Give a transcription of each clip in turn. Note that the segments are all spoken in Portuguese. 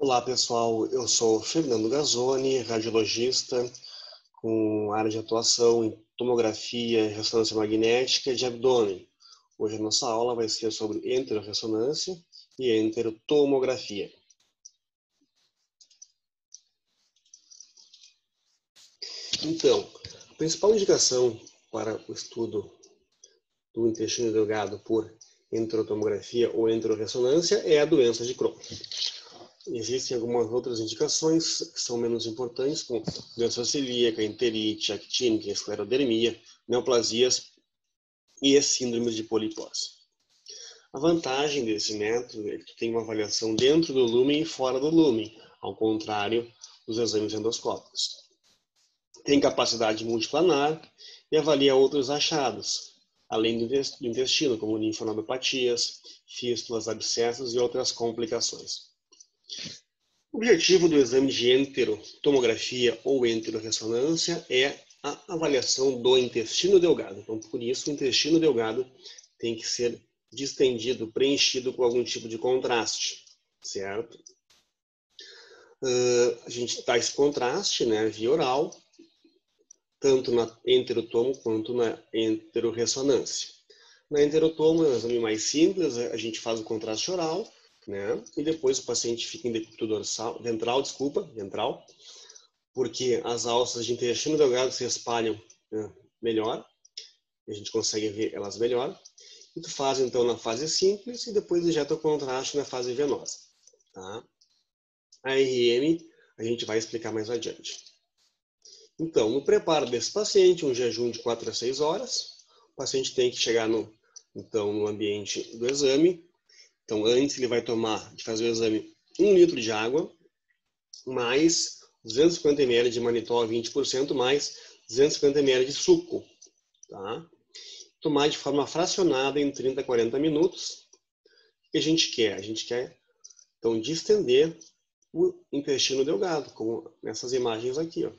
Olá pessoal, eu sou Fernando Gazzoni, radiologista com área de atuação em tomografia e ressonância magnética de abdômen. Hoje a nossa aula vai ser sobre enterorressonância e enterotomografia. Então, a principal indicação para o estudo do intestino delgado por enterotomografia ou enterorressonância é a doença de Crohn. Existem algumas outras indicações que são menos importantes, como doença celíaca, enterite, actínica, esclerodermia, neoplasias e síndromes de polipose. A vantagem desse método é que tu tem uma avaliação dentro do lúmen e fora do lúmen, ao contrário dos exames endoscópicos. Tem capacidade multiplanar e avalia outros achados, além do intestino, como linfonodopatias, fístulas, abscessos e outras complicações. O objetivo do exame de enterotomografia ou enterorressonância é a avaliação do intestino delgado. Então, por isso, o intestino delgado tem que ser distendido, preenchido com algum tipo de contraste, certo? A gente dá esse contraste, né, via oral, tanto na enterotomo quanto na enterorressonância. Na enterotomo é um exame mais simples, a gente faz o contraste oral, né? E depois o paciente fica em decúbito ventral, porque as alças de intestino delgado se espalham, né, melhor, a gente consegue ver elas melhor. E tu faz então na fase simples e depois injeta o contraste na fase venosa, tá? A RM a gente vai explicar mais adiante. Então, no preparo desse paciente, um jejum de 4 a 6 horas, o paciente tem que chegar no ambiente do exame. Então, antes ele vai de fazer o exame 1 litro de água, mais 250 ml de manitol 20%, mais 250 ml de suco. Tá? Tomar de forma fracionada em 30 a 40 minutos. O que a gente quer? A gente quer, então, distender o intestino delgado, como nessas imagens aqui,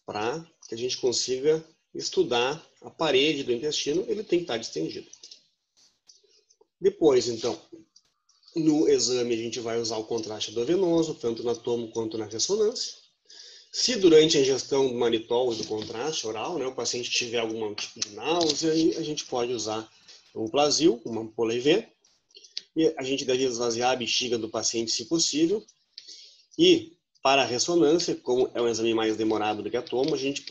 para que a gente consiga estudar a parede do intestino, ele tem que estar distendido. Depois, então, no exame a gente vai usar o contraste endovenoso, tanto na tomo quanto na ressonância. Se durante a ingestão do manitol e do contraste oral, né, o paciente tiver algum tipo de náusea, a gente pode usar um Plasil, uma ampola IV, e a gente deve esvaziar a bexiga do paciente se possível. E para a ressonância, como é um exame mais demorado do que a tomo, a gente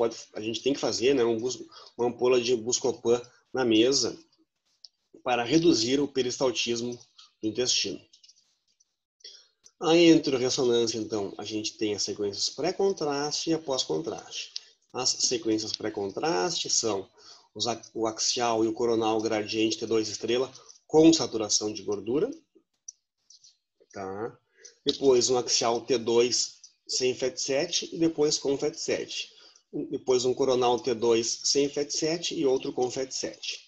tem que fazer, né, uma ampola de Buscopan na mesa para reduzir o peristaltismo do intestino. A enterorressonância, então, a gente tem as sequências pré-contraste e a pós-contraste. As sequências pré-contraste são o axial e o coronal gradiente T2 estrela com saturação de gordura. Tá? Depois um axial T2 sem FAT7 e depois com FAT7. Depois um coronal T2 sem FAT7 e outro com FAT7.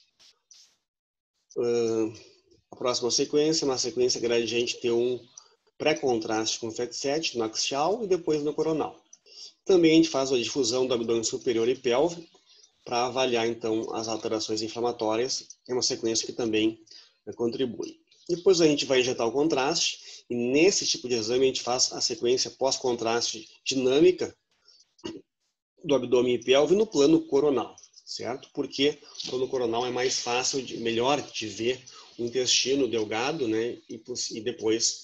A próxima sequência é uma sequência gradiente T1 pré-contraste com FAT7 no axial e depois no coronal. Também a gente faz a difusão do abdômen superior e pelve para avaliar então as alterações inflamatórias. É uma sequência que também contribui. Depois a gente vai injetar o contraste e nesse tipo de exame a gente faz a sequência pós-contraste dinâmica do abdômen e pelve no plano coronal, certo? Porque o plano coronal é mais fácil, melhor de ver o intestino delgado, né? E depois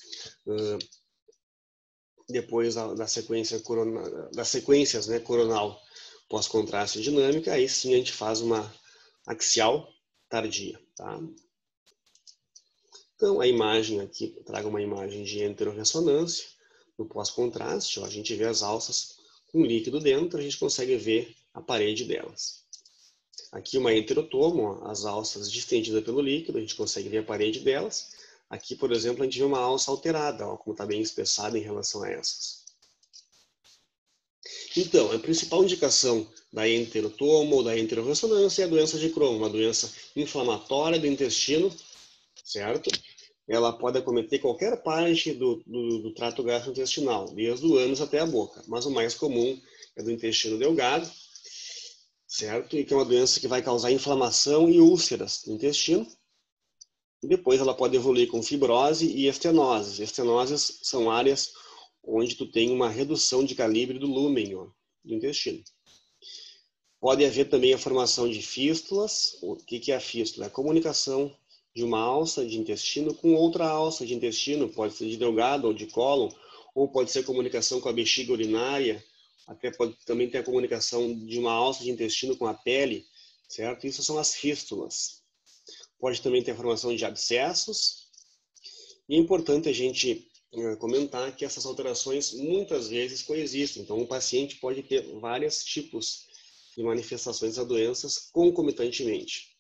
das sequências, né, coronal pós-contraste dinâmica, aí sim a gente faz uma axial tardia, tá? Então, a imagem aqui, traga uma imagem de enterorressonância no pós-contraste, a gente vê as alças com líquido dentro, a gente consegue ver a parede delas. Aqui uma enterotomo, as alças distendidas pelo líquido, a gente consegue ver a parede delas. Aqui, por exemplo, a gente vê uma alça alterada, ó, como está bem espessada em relação a essas. Então, a principal indicação da enterotomo ou da enterorressonância é a doença de Crohn, uma doença inflamatória do intestino, certo? Ela pode acometer qualquer parte do trato gastrointestinal, desde o ânus até a boca, mas o mais comum é do intestino delgado, certo? E que é uma doença que vai causar inflamação e úlceras no intestino. E depois ela pode evoluir com fibrose e estenoses. Estenoses são áreas onde tu tem uma redução de calibre do lúmen, ó, do intestino. Pode haver também a formação de fístulas. O que é a fístula? É a comunicação de uma alça de intestino com outra alça de intestino, pode ser de delgado ou de cólon, ou pode ser comunicação com a bexiga urinária, até pode também ter a comunicação de uma alça de intestino com a pele, certo? Isso são as fístulas. Pode também ter a formação de abscessos. E é importante a gente comentar que essas alterações muitas vezes coexistem. Então, o paciente pode ter vários tipos de manifestações da doença concomitantemente.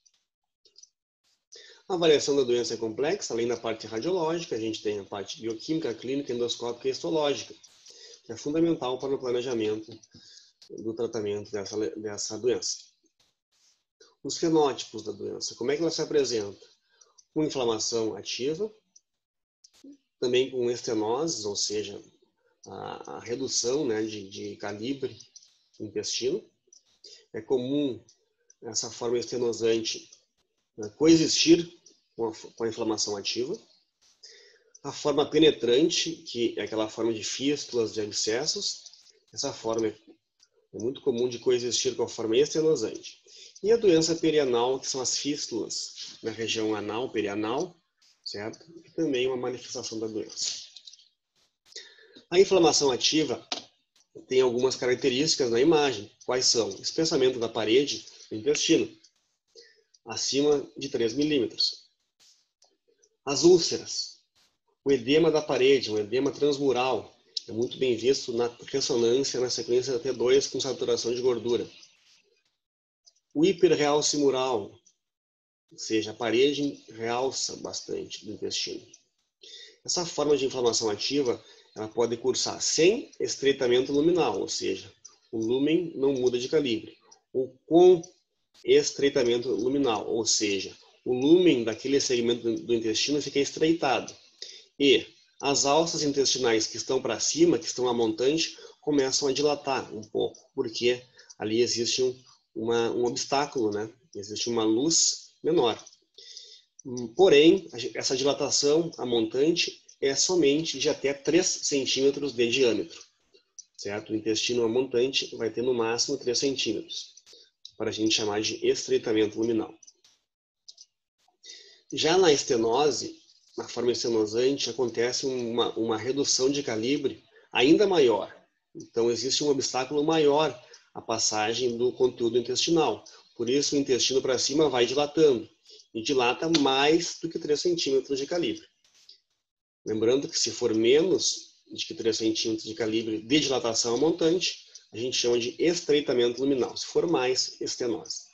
A avaliação da doença é complexa, além da parte radiológica, a gente tem a parte bioquímica, clínica, endoscópica e histológica, que é fundamental para o planejamento do tratamento dessa doença. Os fenótipos da doença, como é que ela se apresenta? Com inflamação ativa, também com estenoses, ou seja, a redução, né, de calibre do intestino. É comum essa forma estenosante coexistir com a inflamação ativa. A forma penetrante, que é aquela forma de fístulas, de abscessos, essa forma é muito comum de coexistir com a forma estenosante. E a doença perianal, que são as fístulas na região anal, perianal, certo? Que também é uma manifestação da doença. A inflamação ativa tem algumas características na imagem. Quais são? Espessamento da parede do intestino, acima de 3 milímetros. As úlceras, o edema da parede, um edema transmural, é muito bem visto na ressonância na sequência T2 com saturação de gordura. O hiperrealce mural, ou seja, a parede realça bastante do intestino. Essa forma de inflamação ativa, ela pode cursar sem estreitamento luminal, ou seja, o lúmen não muda de calibre, ou com estreitamento luminal, ou seja, o lúmen daquele segmento do intestino fica estreitado. E as alças intestinais que estão para cima, que estão a montante, começam a dilatar um pouco, porque ali existe um obstáculo, né? Existe uma luz menor. Porém, essa dilatação a montante é somente de até 3 centímetros de diâmetro, certo? O intestino a montante vai ter no máximo 3 centímetros, para a gente chamar de estreitamento luminal. Já na estenose, na forma estenosante, acontece uma redução de calibre ainda maior. Então, existe um obstáculo maior à passagem do conteúdo intestinal. Por isso, o intestino para cima vai dilatando. E dilata mais do que 3 centímetros de calibre. Lembrando que se for menos de que 3 centímetros de calibre de dilatação montante, a gente chama de estreitamento luminal. Se for mais, estenose.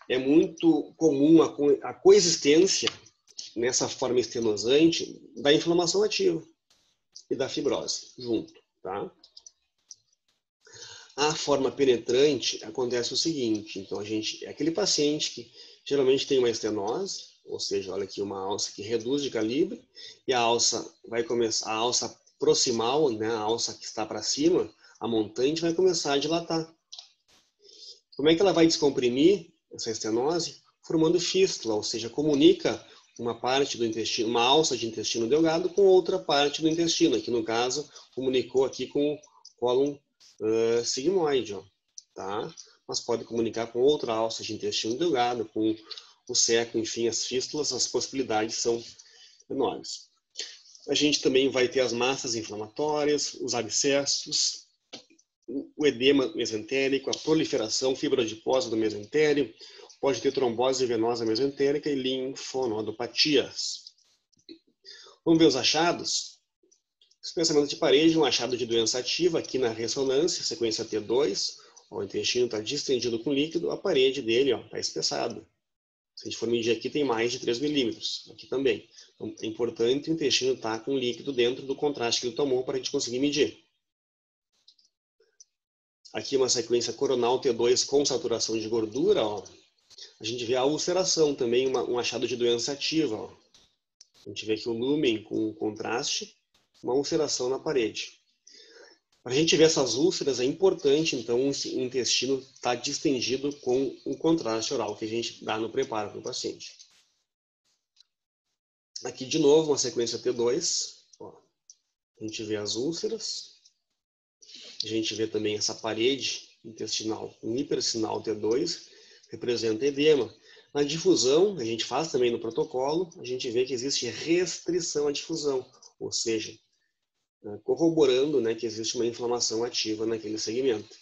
É muito comum a coexistência nessa forma estenosante da inflamação ativa e da fibrose junto, tá? A forma penetrante acontece o seguinte, então é aquele paciente que geralmente tem uma estenose, ou seja, olha aqui uma alça que reduz de calibre e a alça vai começar, a alça proximal, né, a alça que está para cima, a montante vai começar a dilatar. Como é que ela vai descomprimir essa estenose? Formando fístula, ou seja, comunica uma parte do intestino, uma alça de intestino delgado com outra parte do intestino, que no caso comunicou aqui com o cólon sigmoide, ó, tá? Mas pode comunicar com outra alça de intestino delgado, com o seco, enfim, as fístulas, as possibilidades são enormes. A gente também vai ter as massas inflamatórias, os abscessos, o edema mesentérico, a proliferação fibroadiposa do mesentério, pode ter trombose venosa mesentérica e linfonodopatias. Vamos ver os achados? Espessamento de parede, um achado de doença ativa aqui na ressonância, sequência T2, o intestino está distendido com líquido, a parede dele está espessada. Se a gente for medir aqui, tem mais de 3 milímetros, aqui também. Então, é importante o intestino estar com líquido dentro do contraste que ele tomou para a gente conseguir medir. Aqui uma sequência coronal T2 com saturação de gordura, ó. A gente vê a ulceração também, um achado de doença ativa, ó. A gente vê aqui o lúmen com contraste, uma ulceração na parede. Para a gente ver essas úlceras, é importante, então, o intestino estar distendido com o contraste oral que a gente dá no preparo para o paciente. Aqui, de novo, uma sequência T2. Ó, a gente vê as úlceras. A gente vê também essa parede intestinal, um hipersinal T2, representa edema. Na difusão, a gente faz também no protocolo, a gente vê que existe restrição à difusão, ou seja, corroborando, né, que existe uma inflamação ativa naquele segmento.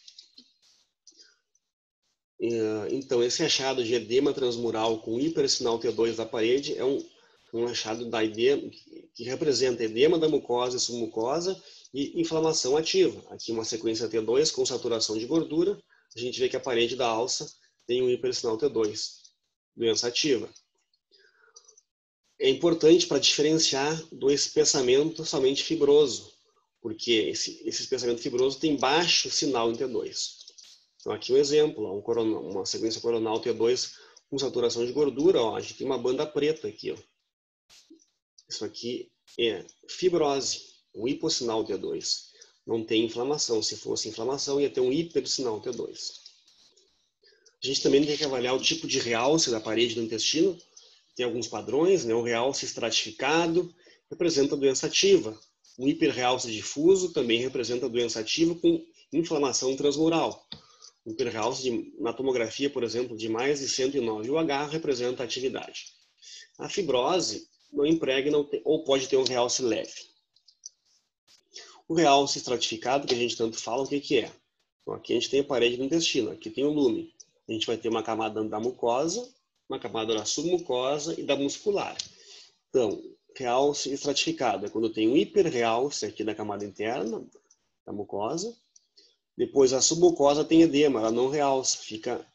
Então, esse achado de edema transmural com hipersinal T2 da parede é um achado da edema, que representa edema da mucosa e submucosa e inflamação ativa. Aqui uma sequência T2 com saturação de gordura, a gente vê que a parede da alça tem um hipersinal T2, doença ativa. É importante para diferenciar do espessamento somente fibroso, porque esse espessamento fibroso tem baixo sinal em T2. Então, aqui um exemplo, uma sequência coronal T2 com saturação de gordura, ó, a gente tem uma banda preta aqui. Ó. Isso aqui é fibrose, um hipossinal T2. Não tem inflamação. Se fosse inflamação, ia ter um hipersinal T2. A gente também tem que avaliar o tipo de realce da parede do intestino. Tem alguns padrões, né? O realce estratificado representa doença ativa. O hiperrealce difuso também representa doença ativa com inflamação transmural. O hiperrealce na tomografia, por exemplo, de mais de 109 UH representa atividade. A fibrose não impregna ou pode ter um realce leve. O realce estratificado, que a gente tanto fala, o que é? Então, aqui a gente tem a parede do intestino, aqui tem o lume. A gente vai ter uma camada da mucosa, uma camada da submucosa e da muscular. Então, realce estratificado é quando tem um hiperrealce aqui da camada interna, da mucosa. Depois a submucosa tem edema, ela não realça, fica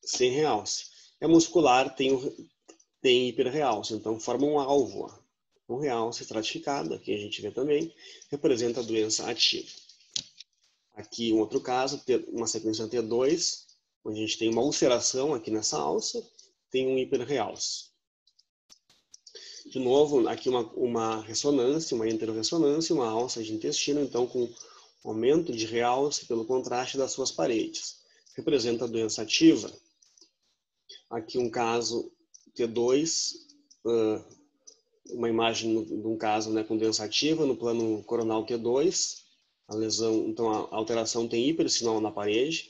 sem realce. E a muscular tem hiperrealce, então forma um alvo. Um realce estratificado, aqui a gente vê também, representa a doença ativa. Aqui um outro caso, uma sequência T2, onde a gente tem uma ulceração aqui nessa alça, tem um hiperrealce. De novo, aqui uma ressonância, uma enterorressonância, uma alça de intestino, então com aumento de realce pelo contraste das suas paredes. Representa a doença ativa. Aqui um caso T2, uma imagem de um caso, né, com doença ativa no plano coronal T2. A lesão, então a alteração tem hipersinal na parede.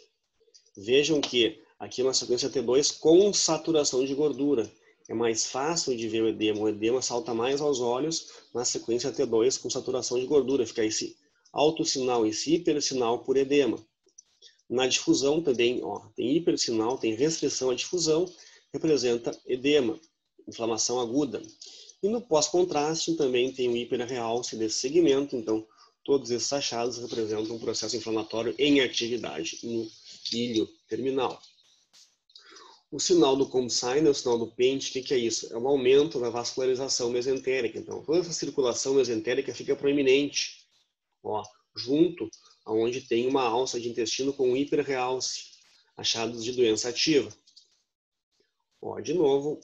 Vejam que aqui é uma sequência T2 com saturação de gordura. É mais fácil de ver o edema. O edema salta mais aos olhos na sequência T2 com saturação de gordura. Fica esse alto sinal, esse hipersinal por edema. Na difusão também, ó, tem hipersinal, tem restrição à difusão, representa edema, inflamação aguda. E no pós-contraste também tem um hiperrealce desse segmento, então todos esses achados representam um processo inflamatório em atividade no ilho terminal. O sinal do Combsign, o sinal do Paint, o que é isso? É um aumento da vascularização mesentérica. Então, toda essa circulação mesentérica fica proeminente, ó, junto aonde tem uma alça de intestino com hiperrealce, achados de doença ativa. Ó, de novo,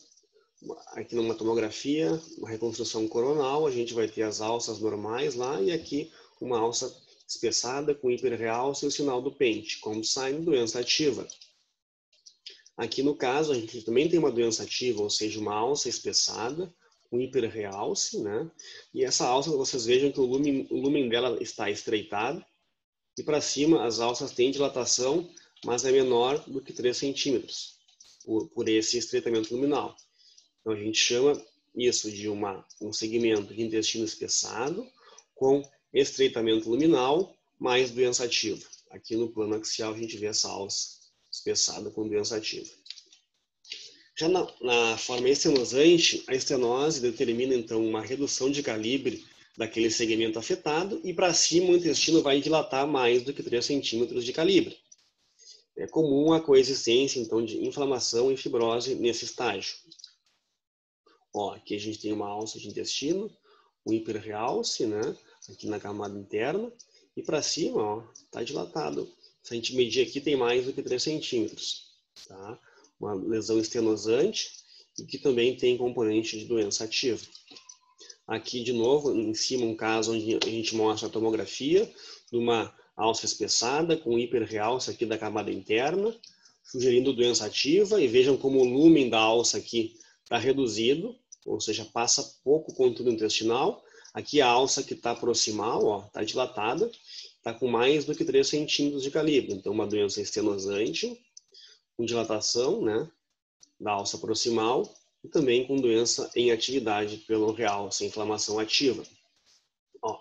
aqui numa tomografia, uma reconstrução coronal, a gente vai ter as alças normais lá e aqui uma alça espessada com hiperrealce e o sinal do Paint, Combsign, doença ativa. Aqui no caso, a gente também tem uma doença ativa, ou seja, uma alça espessada com hiperrealce, né? E essa alça, vocês vejam que o lumen dela está estreitado e para cima as alças têm dilatação, mas é menor do que 3 centímetros por esse estreitamento luminal. Então a gente chama isso de um segmento de intestino espessado com estreitamento luminal mais doença ativa. Aqui no plano axial a gente vê essa alça espessada com doença ativa. Já na forma estenosante, a estenose determina então uma redução de calibre daquele segmento afetado e para cima o intestino vai dilatar mais do que 3 centímetros de calibre. É comum a coexistência então de inflamação e fibrose nesse estágio. Ó, aqui a gente tem uma alça de intestino, um hiperrealce, né, aqui na camada interna, e para cima, ó, tá dilatado. Se a gente medir aqui, tem mais do que 3 centímetros, tá? Uma lesão estenosante e que também tem componente de doença ativa. Aqui, de novo, em cima, um caso onde a gente mostra a tomografia de uma alça espessada com hiperrealce aqui da camada interna, sugerindo doença ativa, e vejam como o lumen da alça aqui está reduzido, ou seja, passa pouco conteúdo intestinal. Aqui a alça que está proximal, está dilatada, está com mais do que 3 centímetros de calibre. Então, uma doença estenosante, com dilatação, né, da alça proximal, e também com doença em atividade pelo realce, inflamação ativa. Ó,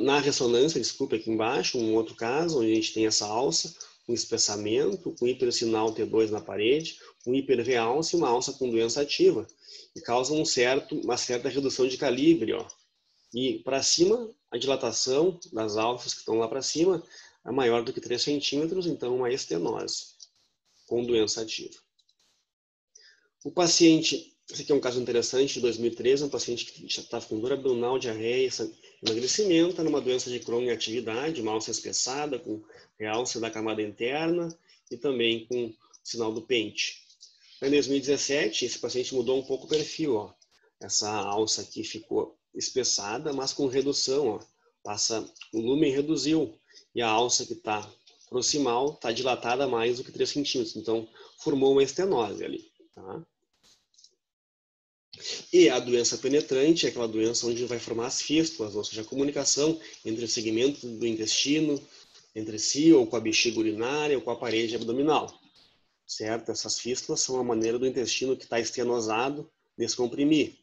na ressonância, desculpa, aqui embaixo, um outro caso, onde a gente tem essa alça, com espessamento, com hipersinal T2 na parede, um hiperrealce e uma alça com doença ativa, e causa uma certa redução de calibre. Ó. E para cima, a dilatação das alças que estão lá para cima é maior do que 3 centímetros, então uma estenose com doença ativa. O paciente, esse aqui é um caso interessante, de 2013, um paciente que já estava com dor abdominal, diarreia, emagrecimento, numa doença de Crohn em atividade, uma alça espessada, com realce da camada interna e também com sinal do pente. Em 2017, esse paciente mudou um pouco o perfil. Ó. Essa alça aqui ficou espessada, mas com redução. Ó. O lumen reduziu e a alça que está proximal está dilatada mais do que 3 centímetros. Então, formou uma estenose ali. Tá? E a doença penetrante é aquela doença onde vai formar as fístulas, ou seja, a comunicação entre os segmentos do intestino, entre si, ou com a bexiga urinária, ou com a parede abdominal. Certo? Essas fístulas são a maneira do intestino que está estenosado descomprimir.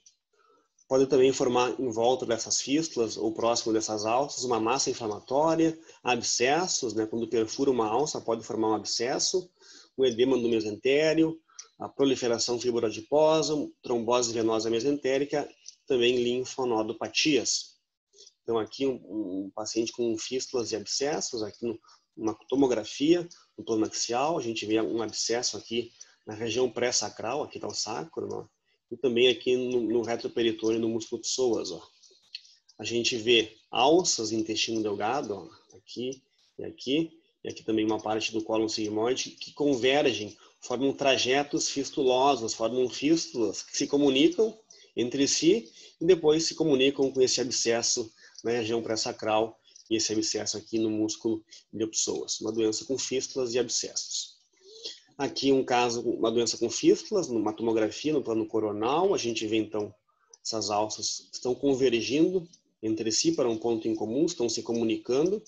Pode também formar em volta dessas fístulas, ou próximo dessas alças, uma massa inflamatória, abscessos, né? Quando perfura uma alça, pode formar um abscesso, um edema do mesentério, a proliferação fibroadiposa, trombose venosa mesentérica, também linfonodopatias. Então, aqui um paciente com fístulas e abscessos, aqui numa tomografia, no plano axial, a gente vê um abscesso aqui na região pré-sacral, aqui está o sacro, né? E também aqui no retroperitônio, no músculo psoas. Ó. A gente vê alças do intestino delgado, ó, aqui e aqui também uma parte do cólon sigmoide, que convergem, formam trajetos fistulosos, formam fístulas que se comunicam entre si e depois se comunicam com esse abscesso na região pré-sacral e esse abscesso aqui no músculo iliopsoas. Uma doença com fístulas e abscessos. Aqui um caso, uma doença com fístulas, numa tomografia no plano coronal, a gente vê então essas alças estão convergindo entre si para um ponto em comum, estão se comunicando,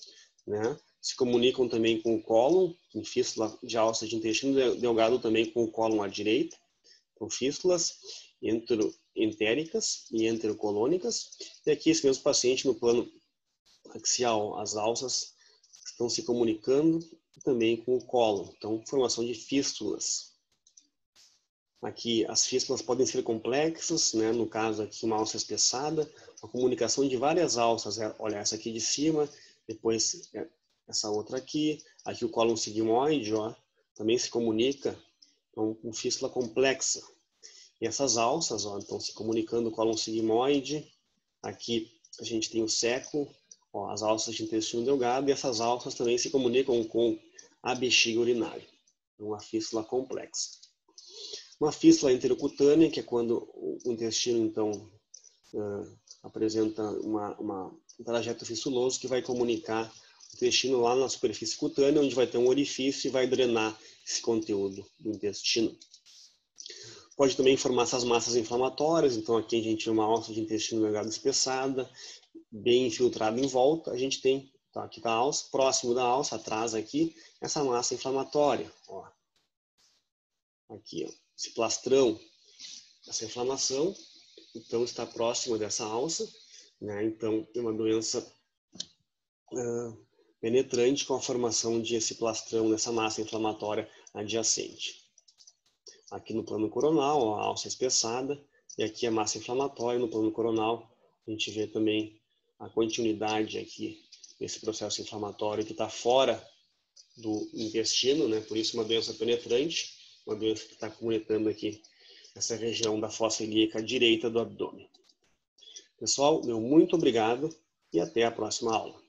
né? Se comunicam também com o cólon, em fístula de alça de intestino delgado também com o cólon à direita, com fístulas entéricas e enterocolônicas. E aqui esse mesmo paciente no plano axial, as alças estão se comunicando também com o cólon, então formação de fístulas. Aqui as fístulas podem ser complexas, né? No caso aqui uma alça espessada, a comunicação de várias alças, olha essa aqui de cima, depois essa outra aqui o cólon sigmoide, ó, também se comunica, então com fístula complexa. E essas alças, ó, então se comunicando com o cólon sigmoide, aqui a gente tem o seco, ó, as alças de intestino delgado, e essas alças também se comunicam com a bexiga urinária. Uma fístula complexa. Uma fístula enterocutânea, que é quando o intestino, então, apresenta um trajeto fistuloso que vai comunicar o intestino lá na superfície cutânea, onde vai ter um orifício e vai drenar esse conteúdo do intestino. Pode também formar essas massas inflamatórias, então aqui a gente tem uma alça de intestino delgado espessada, bem infiltrada em volta, a gente tem, tá, aqui está a alça, próximo da alça, atrás aqui, essa massa inflamatória, ó. Aqui, ó, esse plastrão, essa inflamação, então está próximo dessa alça, né? Então é uma doença penetrante com a formação de esse plastrão, dessa massa inflamatória adjacente. Aqui no plano coronal, ó, a alça espessada, e aqui a massa inflamatória no plano coronal, a gente vê também a continuidade aqui desse processo inflamatório que está fora do intestino, né? Por isso uma doença penetrante, uma doença que está comunicando aqui essa região da fossa ilíaca direita do abdômen. Pessoal, meu muito obrigado e até a próxima aula.